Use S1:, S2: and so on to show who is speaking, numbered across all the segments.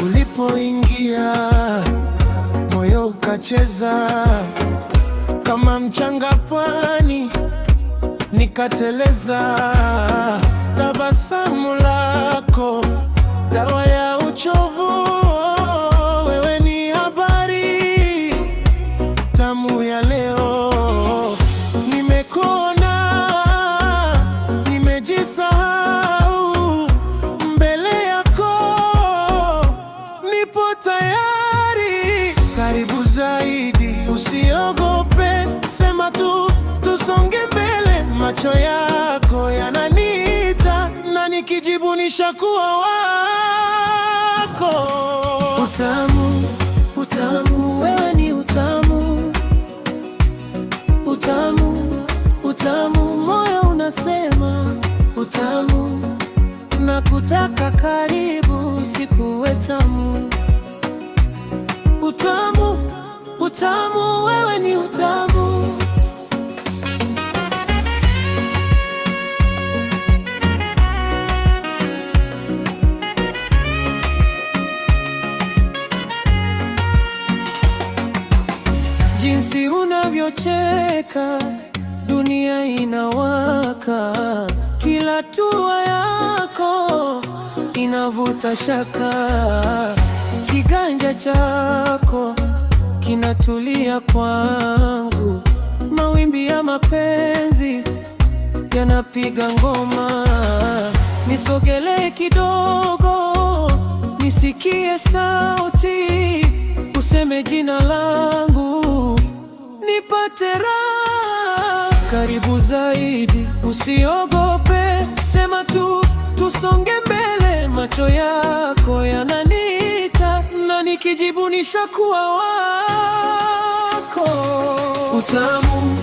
S1: Ulipoingia moyo ukacheza kama mchanga pwani, nikateleza. Tabasamu lako dawa ya uchovu, wewe ni habari tamu ya leo. Nimekuona, nimejisahau mbele yako, nipo tayari. Karibu zaidi, usiogope, sema tu, tusonge mbele. Macho yako yananiita na nikijibu nishakuwa wako. Utamu, utamu, wewe ni utamu. Utamu, utamu, moyo unasema utamu. Nakutaka karibu, sikuwe tamu. Utamu, utamu, wewe ni utamu. Jinsi unavyocheka, dunia inawaka. Kila hatua yako inavuta shaka. Kiganja chako kinatulia kwangu. Mawimbi ya mapenzi yanapiga ngoma. Nisogelee kidogo, nisikie sauti. Useme jina langu, nipate raha. Karibu zaidi, usiogope, sema tu, tusonge mbele. Macho yako yananiita na nikijibu nishakuwa wako. Utamu,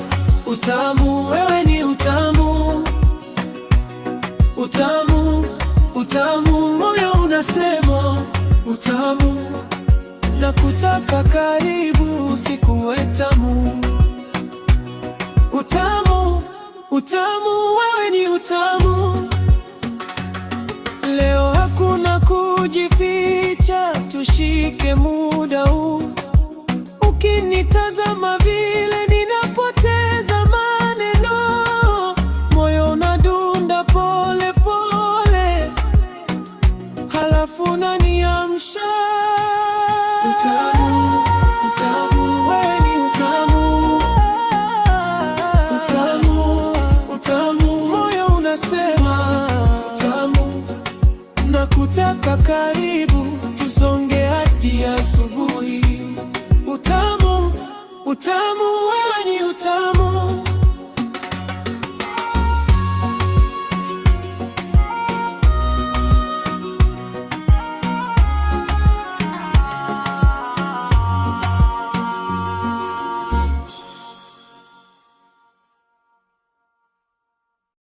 S1: utamu, wewe ni utamu. Utamu, utamu, moyo unasema utamu. Nakutaka karibu, sikuwe tamu. Utamu, utamu, wewe ni utamu. Leo hakuna kujificha, tushike muda huu. Ukinitazama vile ninapoteza maneno, moyo unadunda pole pole, halafu unaniamsha. Utamu, utamu, wewe ni utamu. Utamu, utamu, moyo unasema utamu. Nakutaka karibu, tusonge hadi asubuhi. Utamu, utamu, wewe ni utamu.